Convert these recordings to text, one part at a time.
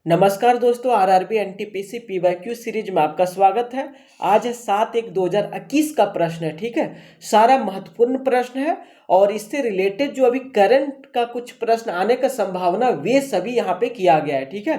नमस्कार दोस्तों, RRB NTPC PYQ series में आपका स्वागत है। आज है 7/1/2021 का प्रश्न है। ठीक है, सारा महत्वपूर्ण प्रश्न है और इससे रिलेटेड जो अभी करंट का कुछ प्रश्न आने का संभावना वे सभी यहाँ पे किया गया है। ठीक है,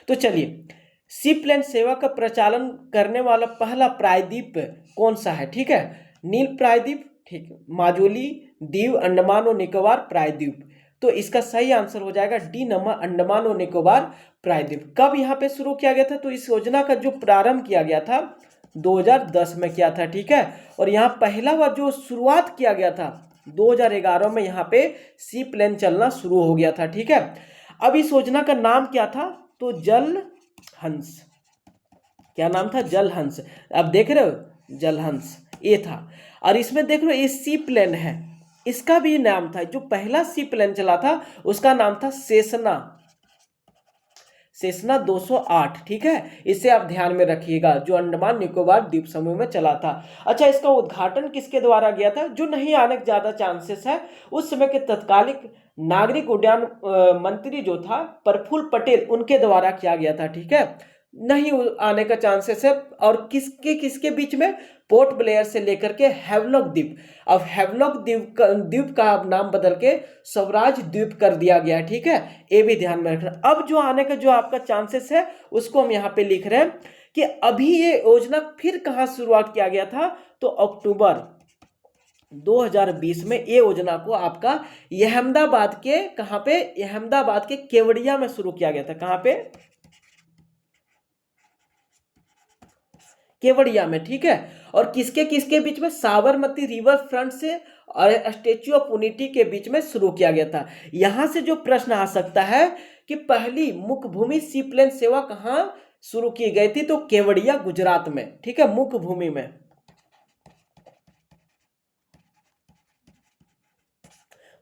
तो चलिए, सी प्लेन सेवा का प्रचालन करने वाला पहला प्रायद्वीप कौन सा है? ठीक है, नील प्रायद्वीप, ठीक, माजुली द्वीप, अंडमान और निकोबार प्रायद्वीप। तो इसका सही आंसर हो जाएगा डी नंबर, अंडमान और निकोबार प्रायद्वीप। कब यहाँ पे शुरू किया गया था? तो इस योजना का जो प्रारंभ किया गया था 2010 में किया था। ठीक है, और यहाँ पहला बार जो शुरुआत किया गया था 2011 में यहाँ पे सी प्लेन चलना शुरू हो गया था। ठीक है, अब इस योजना का नाम क्या था? तो जल हंस। क्या नाम था? जल हंस। अब देख रहे हो, जल हंस ये था। और इसमें देख रहे हो, ये सी प्लेन है, इसका भी नाम था। जो पहला सी प्लेन चला था उसका नाम था सेसना, सेसना 208। ठीक है, इसे आप ध्यान में रखिएगा, जो अंडमान निकोबार द्वीप समूह में चला था। अच्छा, इसका उद्घाटन किसके द्वारा गया था? जो नहीं आने के ज्यादा चांसेस है, उस समय के तत्कालिक नागरिक उड्डयन मंत्री जो था प्रफुल्ल पटेल, उनके द्वारा किया गया था। ठीक है, नहीं आने का चांसेस है। और किसके किसके बीच में? पोर्ट ब्लेयर से लेकर के हैवलॉक द्वीप। अब हैवलॉक द्वीप का अब नाम बदल के स्वराज द्वीप कर दिया गया है। ठीक है, ये भी ध्यान में रखना। अब जो आने का जो आपका चांसेस है उसको हम यहाँ पे लिख रहे हैं कि अभी ये योजना फिर कहाँ शुरुआत किया गया था? तो अक्टूबर 2020 में ये योजना को आपका अहमदाबाद के, कहाँ पे? अहमदाबाद के केवड़िया में शुरू किया गया था। कहाँ पे? केवड़िया में। ठीक है, और किसके किसके बीच में? साबरमती रिवर फ्रंट से और स्टेच्यू ऑफ यूनिटी के बीच में शुरू किया गया था। यहां से जो प्रश्न आ सकता है कि पहली मुख्य भूमि सी प्लेन सेवा कहां शुरू की गई थी? तो केवड़िया, गुजरात में। ठीक है, मुख्य भूमि में,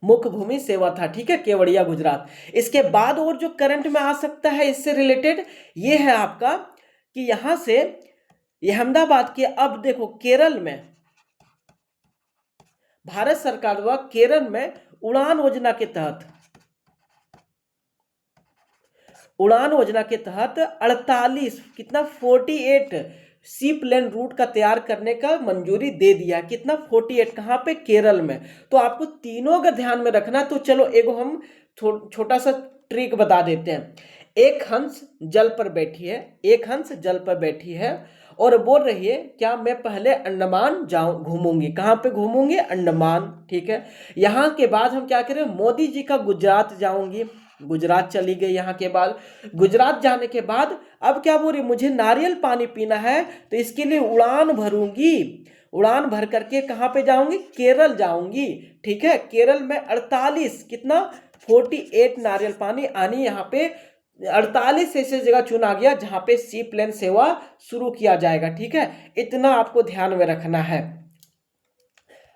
मुख्य भूमि सेवा था। ठीक है, केवड़िया, गुजरात। इसके बाद और जो करंट में आ सकता है इससे रिलेटेड, ये है आपका कि यहां से अहमदाबाद के, अब देखो केरल में भारत सरकार द्वारा केरल में उड़ान योजना के तहत, उड़ान योजना के तहत 48, कितना? 48 सी प्लेन रूट का तैयार करने का मंजूरी दे दिया। कितना? 48। कहां पे? केरल में। तो आपको तीनों का ध्यान में रखना। तो चलो एगो हम छोटा सा ट्रिक बता देते हैं। एक हंस जल पर बैठी है, एक हंस जल पर बैठी है और बोल रही है क्या मैं पहले अंडमान जाऊं, घूमूंगी। कहां पे घूमूंगी? अंडमान। ठीक है, यहां के बाद हम क्या करें? मोदी जी का गुजरात जाऊंगी, गुजरात चली गई। यहाँ के बाद गुजरात जाने के बाद अब क्या बोल रही? मुझे नारियल पानी पीना है, तो इसके लिए उड़ान भरूंगी। उड़ान भर करके कहाँ पे जाऊंगी? केरल जाऊंगी। ठीक है, केरल में 48, कितना? 48 नारियल पानी आनी। यहाँ पे 48 ऐसे जगह चुना गया जहां पे सी प्लेन सेवा शुरू किया जाएगा। ठीक है, इतना आपको ध्यान में रखना है।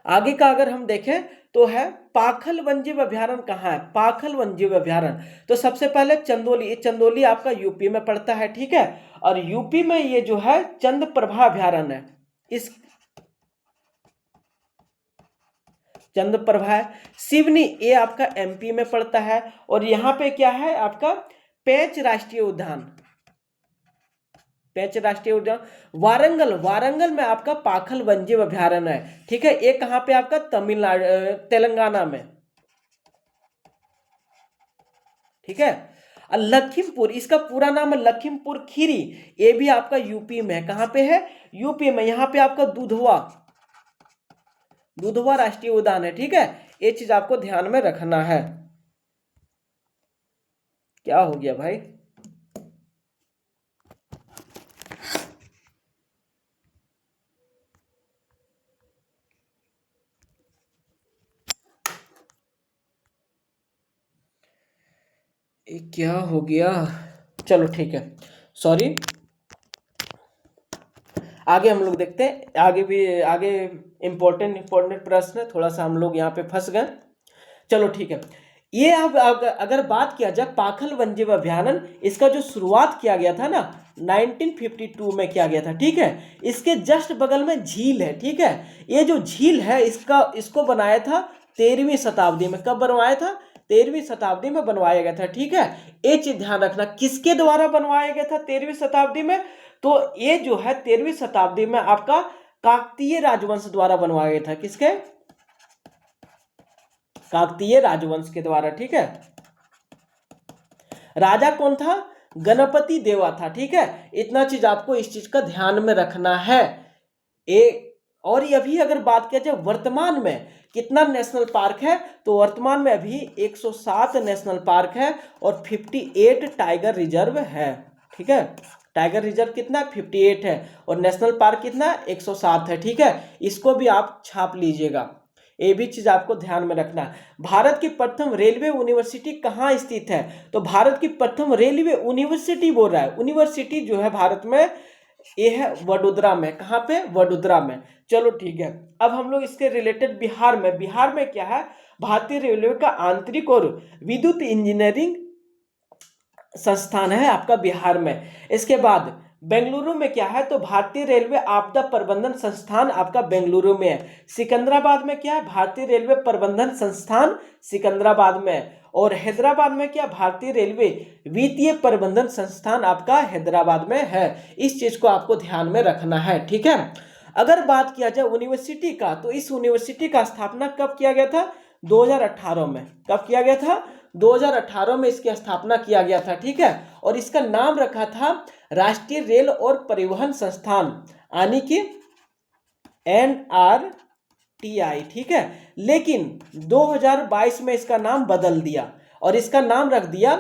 आगे का अगर हम देखें तो है पाखल वन्यजीव अभ्यारण्य। कहाँ है पाखल वन्यजीव अभ्यारण्य? तो सबसे पहले चंदोली, ये चंदोली आपका यूपी में पड़ता है। ठीक है, और यूपी में ये जो है चंद्रप्रभा अभ्यारण्य है। इस चंद्रप्रभा है। सिवनी, ये आपका एमपी में पड़ता है। और यहाँ पे क्या है आपका? पेंच राष्ट्रीय उद्यान, पेंच राष्ट्रीय उद्यान। वारंगल, वारंगल में आपका पाखल वन्यजीव अभ्यारण्य है। ठीक है, ये कहाँ पे? आपका तमिलनाडु, तेलंगाना में। ठीक है, और लखीमपुर, इसका पूरा नाम है लखीमपुर खीरी, ये भी आपका यूपी में है। कहाँ पे है? यूपी में। यहाँ पे आपका दुधवा, दुधवा राष्ट्रीय उद्यान है। ठीक है, ये चीज आपको ध्यान में रखना है। क्या हो गया भाई? ये क्या हो गया? चलो ठीक है, सॉरी। आगे हम लोग देखते हैं, आगे भी आगे इंपॉर्टेंट प्रश्न है, थोड़ा सा हम लोग यहाँ पे फंस गए। चलो ठीक है, ये अब अगर बात किया जाए पाखल वन्यजीव अभ्यारण्य, इसका जो शुरुआत किया गया था ना 1952 में किया गया था। ठीक है, इसके जस्ट बगल में झील है। ठीक है, ये जो झील है इसको बनाया था 13वीं शताब्दी में। कब बनवाया था? 13वीं शताब्दी में बनवाया गया था। ठीक है, ये चीज ध्यान रखना, किसके द्वारा बनवाया गया था 13वीं शताब्दी में? तो ये जो है 13वीं शताब्दी में आपका काकतीय राजवंश द्वारा बनवाया गया था। किसके? काकतीय राजवंश के द्वारा। ठीक है, राजा कौन था? गणपति देवा था। ठीक है, इतना चीज आपको इस चीज का ध्यान में रखना है। और ये अभी अगर बात किया जाए वर्तमान में कितना नेशनल पार्क है, तो वर्तमान में अभी 107 नेशनल पार्क है और 58 टाइगर रिजर्व है। ठीक है, टाइगर रिजर्व कितना? 58 है और नेशनल पार्क कितना? 107 है। ठीक है, इसको भी आप छाप लीजिएगा, ये भी चीज आपको ध्यान में रखना है। भारत की प्रथम रेलवे यूनिवर्सिटी कहाँ स्थित है? तो भारत की प्रथम रेलवे यूनिवर्सिटी बोल रहा है, यूनिवर्सिटी जो है भारत में ये है वडोदरा में। कहाँ पे? वडोदरा में। चलो ठीक है, अब हम लोग इसके रिलेटेड बिहार में क्या है? भारतीय रेलवे का आंतरिक और विद्युत इंजीनियरिंग संस्थान है आपका बिहार में। इसके बाद बेंगलुरु में क्या है? तो भारतीय रेलवे आपदा प्रबंधन संस्थान आपका बेंगलुरु में है। सिकंदराबाद में क्या है? भारतीय रेलवे प्रबंधन संस्थान सिकंदराबाद में। और हैदराबाद में क्या? भारतीय रेलवे वित्तीय प्रबंधन संस्थान आपका हैदराबाद में है। इस चीज को आपको ध्यान में रखना है। ठीक है, अगर बात किया जाए यूनिवर्सिटी का, तो इस यूनिवर्सिटी का स्थापना कब किया गया था? 2018 में। कब किया गया था? 2018 में इसकी स्थापना किया गया था। ठीक है, और इसका नाम रखा था राष्ट्रीय रेल और परिवहन संस्थान, यानी कि NRTI। ठीक है, लेकिन 2022 में इसका नाम बदल दिया और इसका नाम रख दिया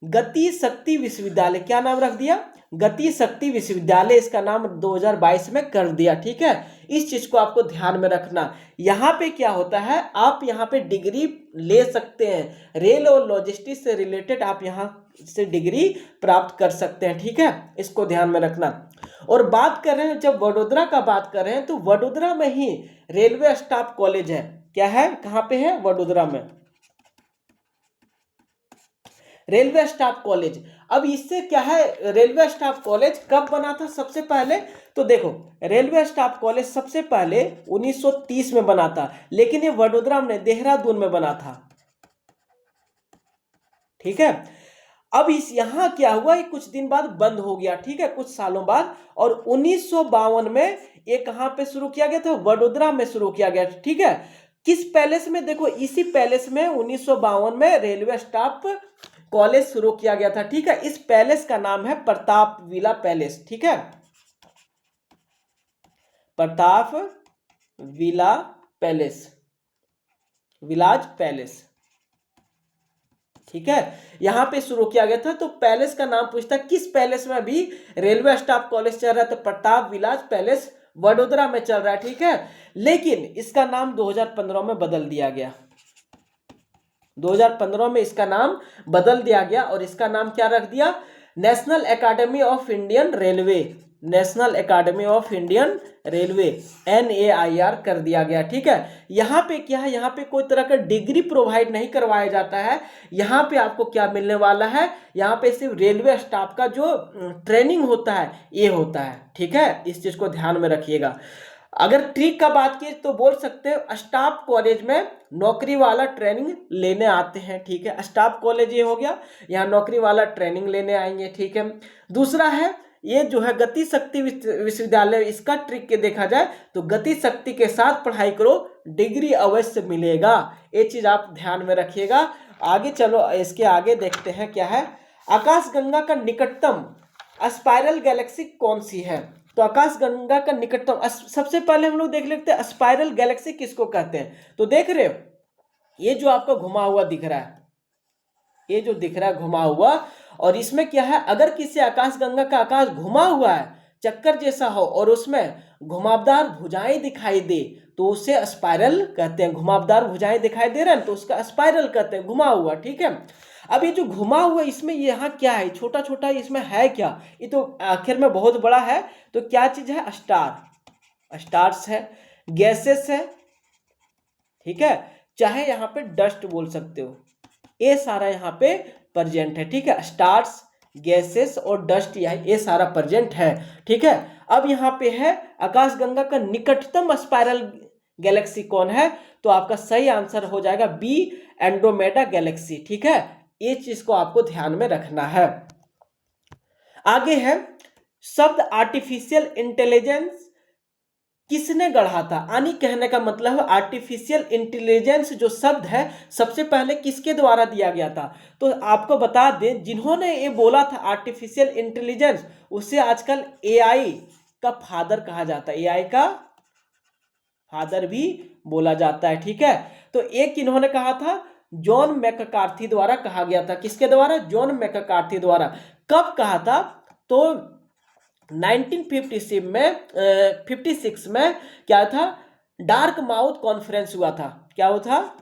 गति शक्ति विश्वविद्यालय। क्या नाम रख दिया? गति शक्ति विश्वविद्यालय इसका नाम 2022 में कर दिया। ठीक है, इस चीज को आपको ध्यान में रखना। यहाँ पे क्या होता है, आप यहाँ पे डिग्री ले सकते हैं, रेल और लॉजिस्टिक्स से रिलेटेड आप यहाँ से डिग्री प्राप्त कर सकते हैं। ठीक है, इसको ध्यान में रखना। और बात कर रहे हैं, जब वडोदरा का बात कर रहे हैं, तो वडोदरा में ही रेलवे स्टाफ कॉलेज है। क्या है? कहाँ पे है? वडोदरा में रेलवे स्टाफ कॉलेज। अब इससे क्या है, रेलवे स्टाफ कॉलेज कब बना था सबसे पहले? तो देखो, रेलवे स्टाफ कॉलेज सबसे पहले 1930 में बना था, लेकिन ये वडोदरा में देहरादून में बना था। ठीक है, अब इस यहाँ क्या हुआ, ये कुछ दिन बाद बंद हो गया। ठीक है, कुछ सालों बाद। और 1952 में ये कहाँ पे शुरू किया गया था? वडोदरा में शुरू किया गया। ठीक है, किस पैलेस में? देखो, इसी पैलेस में 1952 में रेलवे स्टाफ कॉलेज शुरू किया गया था। ठीक है, इस पैलेस का नाम है प्रताप विला पैलेस। ठीक है, Pratap villa palace, villas palace. ठीक है, यहां पे शुरू किया गया था। तो पैलेस का नाम पूछता, किस पैलेस में अभी रेलवे स्टाफ कॉलेज चल रहा है? तो प्रताप विलाज पैलेस वडोदरा में चल रहा है। ठीक है, लेकिन इसका नाम 2015 में बदल दिया गया। 2015 में इसका नाम बदल दिया गया और इसका नाम क्या रख दिया? National academy of Indian railway, national academy of Indian railway, NAIR कर दिया गया। ठीक है, यहाँ पे क्या है, यहाँ पे कोई तरह का डिग्री प्रोवाइड नहीं करवाया जाता है। यहाँ पे आपको क्या मिलने वाला है, यहाँ पे सिर्फ रेलवे स्टाफ का जो ट्रेनिंग होता है ये होता है। ठीक है, इस चीज को ध्यान में रखिएगा। अगर ट्रिक का बात की तो बोल सकते हो स्टाफ कॉलेज में नौकरी वाला ट्रेनिंग लेने आते हैं। ठीक है, स्टाफ कॉलेज ये हो गया, यहाँ नौकरी वाला ट्रेनिंग लेने आएंगे। ठीक है, दूसरा है ये जो है गति शक्ति विश्वविद्यालय, इसका ट्रिक के देखा जाए तो गति शक्ति के साथ पढ़ाई करो, डिग्री अवश्य मिलेगा। ये चीज आप ध्यान में रखिएगा। आगे चलो, इसके आगे देखते हैं क्या है। आकाशगंगा का निकटतम स्पाइरल गैलेक्सी कौन सी है? तो आकाशगंगा का निकटतम, सबसे पहले हम लोग देख लेते हैं स्पाइरल गैलेक्सी किसको कहते हैं। तो देख रहे हो, ये जो आपका घुमा हुआ दिख रहा है, ये जो दिख रहा है घुमा हुआ, और इसमें क्या है, अगर किसी आकाशगंगा का आकाश घुमा हुआ है, चक्कर जैसा हो, और उसमें घुमावदार भुजाएं दिखाई दे, तो उसे स्पाइरल कहते हैं। घुमावदार भुजाएं दिखाई दे रहा है तो उसका स्पाइरल कहते हैं, घुमा हुआ। ठीक है, अब ये जो घुमा हुआ, इसमें यहाँ क्या है, छोटा छोटा इसमें है क्या? ये तो आखिर में बहुत बड़ा है। तो क्या चीज है? स्टार, स्टार्स है, गैसेस है। ठीक है, चाहे यहाँ पे डस्ट बोल सकते हो, ये सारा यहाँ पे प्रेजेंट है। ठीक है, स्टार्स, गैसेस और डस्ट, ये सारा प्रेजेंट है। ठीक है, अब यहाँ पे है आकाशगंगा का निकटतम स्पाइरल गैलेक्सी कौन है? तो आपका सही आंसर हो जाएगा बी, एंड्रोमेडा गैलेक्सी। ठीक है, ये चीज को आपको ध्यान में रखना है। आगे है शब्द आर्टिफिशियल इंटेलिजेंस किसने गढ़ा था? यानी कहने का मतलब है आर्टिफिशियल इंटेलिजेंस जो शब्द है सबसे पहले किसके द्वारा दिया गया था? तो आपको बता दें, जिन्होंने ये बोला था आर्टिफिशियल इंटेलिजेंस, उसे आजकल एआई का फादर कहा जाता है, एआई का फादर भी बोला जाता है। ठीक है, तो एक इन्होंने कहा था, जॉन मैककार्थी द्वारा कहा गया था। किसके द्वारा? जॉन मैककार्थी द्वारा। कब कहा था? तो 1956 में 56 में क्या था? डार्क माउथ कॉन्फ्रेंस हुआ था। क्या हुआ था?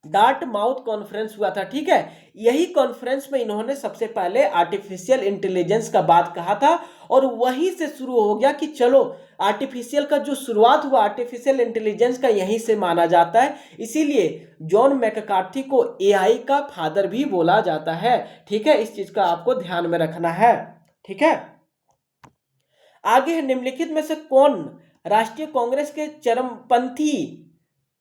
डार्ट माउथ कॉन्फ्रेंस हुआ था। ठीक है, यही कॉन्फ्रेंस में इन्होंने सबसे पहले आर्टिफिशियल इंटेलिजेंस का बात कहा था, और वहीं से शुरू हो गया कि चलो आर्टिफिशियल का जो शुरुआत हुआ आर्टिफिशियल इंटेलिजेंस का यहीं से माना जाता है। इसीलिए जॉन मैककार्थी को एआई का फादर भी बोला जाता है। ठीक है, इस चीज का आपको ध्यान में रखना है। ठीक है, आगे है, निम्नलिखित में से कौन राष्ट्रीय कांग्रेस के चरमपंथी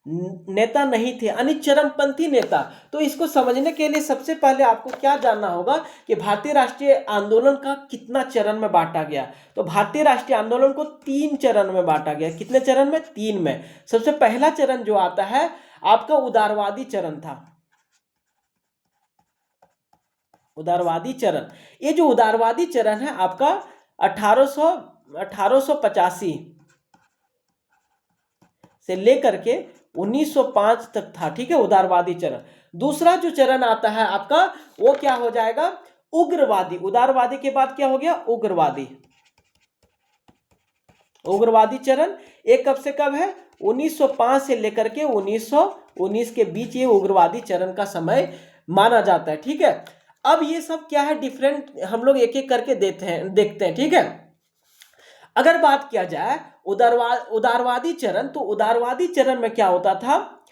नेता नहीं थे? यानी चरमपंथी नेता। तो इसको समझने के लिए सबसे पहले आपको क्या जानना होगा कि भारतीय राष्ट्रीय आंदोलन का कितना चरण में बांटा गया? तो भारतीय राष्ट्रीय आंदोलन को 3 चरण में बांटा गया। कितने चरण में? 3 में। सबसे पहला चरण जो आता है आपका उदारवादी चरण था। उदारवादी चरण, ये जो उदारवादी चरण है आपका 1885 से लेकर के 1905 तक था। ठीक है, उदारवादी चरण। दूसरा जो चरण आता है आपका वो क्या हो जाएगा? उग्रवादी। उदारवादी के बाद क्या हो गया? उग्रवादी। उग्रवादी चरण एक कब से कब है? 1905 से लेकर के 1919 के बीच ये उग्रवादी चरण का समय माना जाता है। ठीक है, अब ये सब क्या है डिफरेंट, हम लोग एक एक करके देखते हैं। ठीक है, अगर बात किया जाए उदारवादी चरण, तो उदारवादी चरण में क्या होता था?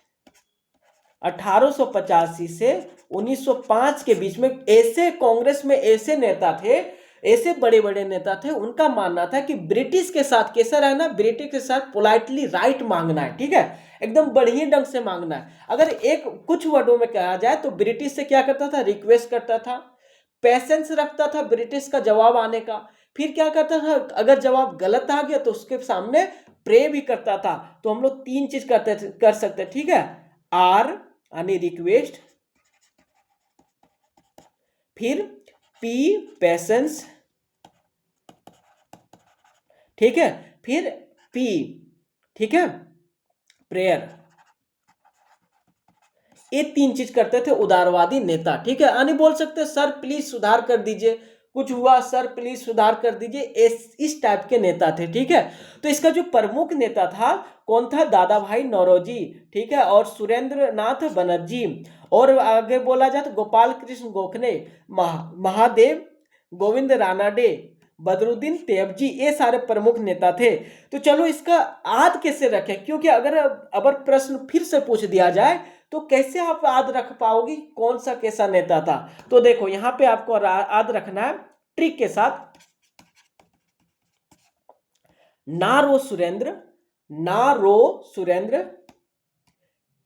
1885 से 1905 के बीच में ऐसे कांग्रेस में ऐसे नेता थे, ऐसे बड़े बड़े नेता थे, उनका मानना था कि ब्रिटिश के साथ कैसा रहना? ब्रिटिश के साथ पोलाइटली राइट मांगना है। ठीक है, एकदम बढ़िया ढंग से मांगना है। अगर एक कुछ वर्डों में कहा जाए तो ब्रिटिश से क्या करता था? रिक्वेस्ट करता था, पेशेंस रखता था ब्रिटिश का जवाब आने का। फिर क्या करता था? अगर जवाब गलत आ गया तो उसके सामने प्रे भी करता था। तो हम लोग 3 चीज कर सकते। ठीक है, आर यानी रिक्वेस्ट, फिर पी पेशेंस, ठीक है, फिर पी, ठीक है, प्रेयर। ये 3 चीज करते थे उदारवादी नेता। ठीक है, यानी बोल सकते सर प्लीज सुधार कर दीजिए, कुछ हुआ सर प्लीज सुधार कर दीजिए, इस टाइप के नेता थे। ठीक है, तो इसका जो प्रमुख नेता था कौन था? दादा भाई नौरोजी। ठीक है, और सुरेंद्र नाथ बनर्जी, और आगे बोला जाए तो गोपाल कृष्ण गोखले, महादेव गोविंद रानाडे, बदरुद्दीन तेबजी, ये सारे प्रमुख नेता थे। तो चलो इसका याद कैसे रखें, क्योंकि अगर प्रश्न फिर से पूछ दिया जाए तो कैसे आप याद रख पाओगी कौन सा कैसा नेता था? तो देखो यहां पे आपको याद रखना है ट्रिक के साथ। नारो सुरेंद्र,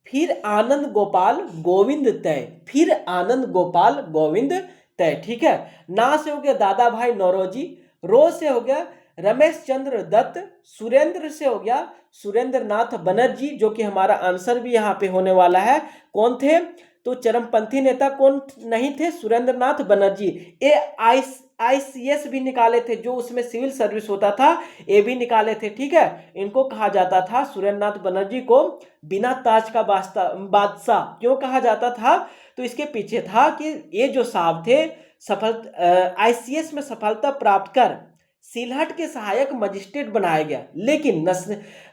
फिर आनंद गोपाल गोविंद तय, फिर आनंद गोपाल गोविंद तय। ठीक है, ना से हो गया दादा भाई नौरोजी, रो से हो गया रमेश चंद्र दत्त, सुरेंद्र से हो गया सुरेंद्र नाथ बनर्जी, जो कि हमारा आंसर भी यहाँ पे होने वाला है। कौन थे? तो चरमपंथी नेता कौन नहीं थे? सुरेंद्र नाथ बनर्जी। ये आईसीएस भी निकाले थे, जो उसमें सिविल सर्विस होता था, ये भी निकाले थे। ठीक है, इनको कहा जाता था, सुरेंद्र नाथ बनर्जी को बिना ताज का बादशाह क्यों कहा जाता था? तो इसके पीछे था कि ये जो साहब थे सफल आईसीएस में सफलता प्राप्त कर सिलहट के सहायक मजिस्ट्रेट बनाया गया, लेकिन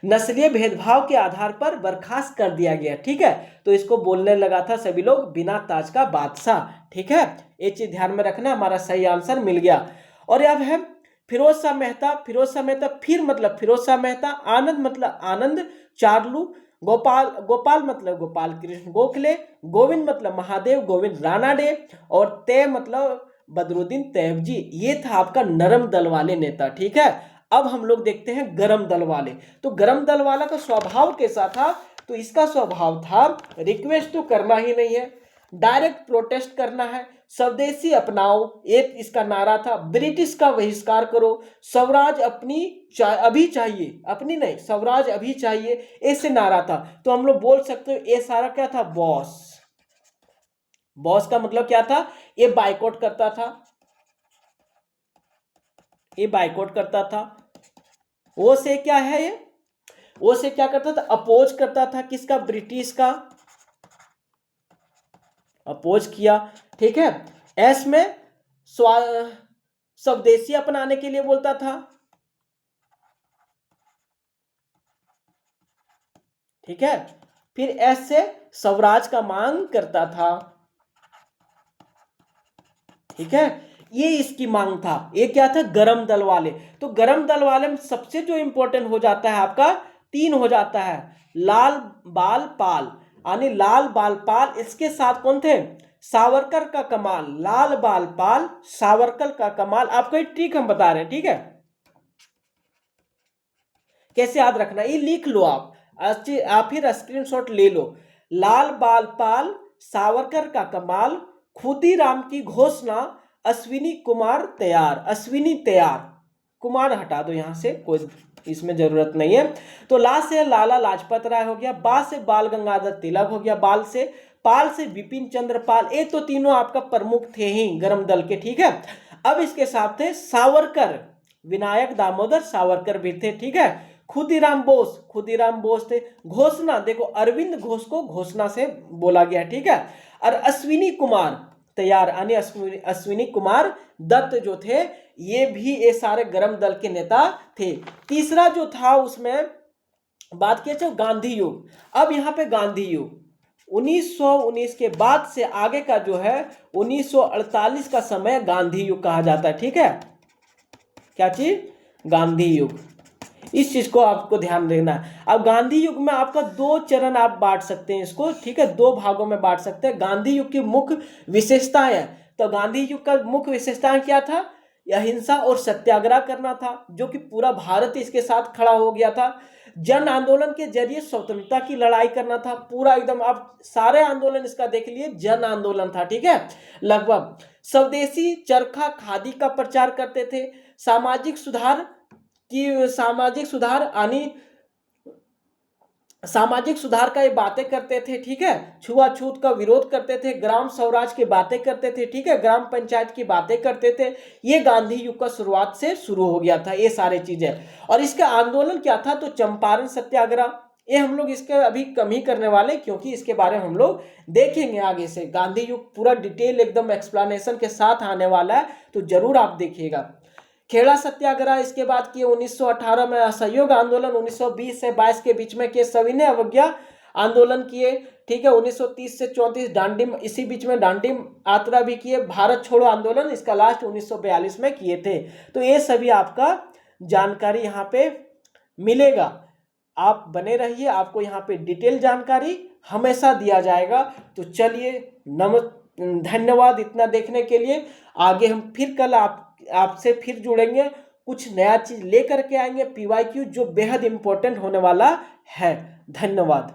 नस्लीय भेदभाव के आधार पर बर्खास्त कर दिया गया। ठीक है, तो इसको बोलने लगा था सभी लोग बिना ताज का बादशाह। ठीक है, ये चीज ध्यान में रखना, हमारा सही आंसर मिल गया। और अब है फिरोज शाह मेहता। फिरोज शाह मेहता फिर मतलब फिरोज शाह मेहता, आनंद मतलब आनंद चार्लू, गोपाल मतलब गोपाल कृष्ण गोखले, गोविंद मतलब महादेव गोविंद रानाडे, और तय मतलब बदरुद्दीन तैयबजी। ये था आपका नरम दल वाले नेता। ठीक है, अब हम लोग देखते हैं गरम दल वाले। तो गरम दल वाला का स्वभाव कैसा था? तो इसका स्वभाव था रिक्वेस्ट तो करना ही नहीं है, डायरेक्ट प्रोटेस्ट करना है, स्वदेशी अपनाओ एक इसका नारा था, ब्रिटिश का बहिष्कार करो, स्वराज अभी चाहिए, अपनी नहीं स्वराज अभी चाहिए, ऐसे नारा था। तो हम लोग बोल सकते हो ये सारा क्या था? बॉस। बॉस का मतलब क्या था? ये बाइकआउट करता था, ये बाइकआउट करता था। वो से क्या है ये? वो से क्या करता था? अपोज करता था किसका? ब्रिटिश का, अपोज किया। ठीक है। एस में स्वदेशी अपनाने के लिए बोलता था। ठीक है। फिर एस से स्वराज का मांग करता था। ठीक है, ये इसकी मांग था। ये क्या था? गरम दल वाले। तो गरम दल वाले में सबसे जो इंपॉर्टेंट हो जाता है आपका 3 हो जाता है, लाल बाल पाल, यानी लाल बाल पाल। इसके साथ कौन थे? सावरकर का कमाल, लाल बाल पाल, सावरकर का कमाल। आपको एक ट्रिक हम बता रहे हैं, ठीक है, कैसे याद रखना, ये लिख लो आप फिर स्क्रीनशॉट ले लो। लाल बाल पाल, सावरकर का कमाल, खुदीराम की घोषणा, अश्विनी कुमार तैयार। अश्विनी तैयार, कुमार हटा दो यहां से, कोई इसमें जरूरत नहीं है। तो ला से लाला लाजपत राय हो गया, बा से बाल गंगाधर तिलक हो गया, पाल से विपिन चंद्र पाल। ये तो तीनों आपका प्रमुख थे ही गरम दल के। ठीक है। अब इसके साथ थे सावरकर, विनायक दामोदर सावरकर भी थे। ठीक है। खुदीराम बोस थे। घोषणा, देखो अरविंद घोष को घोषणा से बोला गया। ठीक है। और अश्विनी कुमार तैयार, यानी अश्विनी कुमार दत्त जो थे, ये भी ये सारे गरम दल के नेता थे। तीसरा जो था उसमें बात किया जाए गांधी युग। अब यहाँ पे गांधी युग 1919 के बाद से आगे का जो है 1948 का समय गांधी युग कहा जाता है। ठीक है। क्या चीज? गांधी युग। इस चीज को आपको ध्यान देना है। अब गांधी युग में आपका 2 चरण आप बांट सकते हैं इसको। ठीक है, 2 भागों में बांट सकते हैं। गांधी युग की मुख्य विशेषताएं, तो गांधी युग का मुख्य विशेषताएं क्या था? अहिंसा और सत्याग्रह करना था, जो कि पूरा भारत इसके साथ खड़ा हो गया था। जन आंदोलन के जरिए स्वतंत्रता की लड़ाई करना था, पूरा एकदम। आप सारे आंदोलन इसका देख लिए, जन आंदोलन था। ठीक है, लगभग। स्वदेशी चरखा खादी का प्रचार करते थे। सामाजिक सुधार यानी सामाजिक सुधार का ये बातें करते थे। ठीक है। छुआछूत का विरोध करते थे, ग्राम स्वराज की बातें करते थे। ठीक है, ग्राम पंचायत की बातें करते थे। ये गांधी युग का शुरुआत से शुरू हो गया था ये सारी चीजें। और इसका आंदोलन क्या था? तो चंपारण सत्याग्रह। ये हम लोग इसके अभी कम ही करने वाले, क्योंकि इसके बारे में हम लोग देखेंगे आगे से। गांधी युग पूरा डिटेल एकदम एक्सप्लेनेशन के साथ आने वाला है, तो जरूर आप देखिएगा। खेड़ा सत्याग्रह इसके बाद किए 1918 में। असहयोग आंदोलन 1920 से 22 के बीच में किए। सविनय अवज्ञा आंदोलन किए। ठीक है, 1930 से 34 डांडी, इसी बीच में डांडी यात्रा भी किए। भारत छोड़ो आंदोलन इसका लास्ट 1942 में किए थे। तो ये सभी आपका जानकारी यहाँ पे मिलेगा। आप बने रहिए, आपको यहाँ पे डिटेल जानकारी हमेशा दिया जाएगा। तो चलिए, धन्यवाद इतना देखने के लिए। आगे हम फिर कल आपसे फिर जुड़ेंगे, कुछ नया चीज लेकर के आएंगे PYQ, जो बेहद इंपॉर्टेंट होने वाला है। धन्यवाद।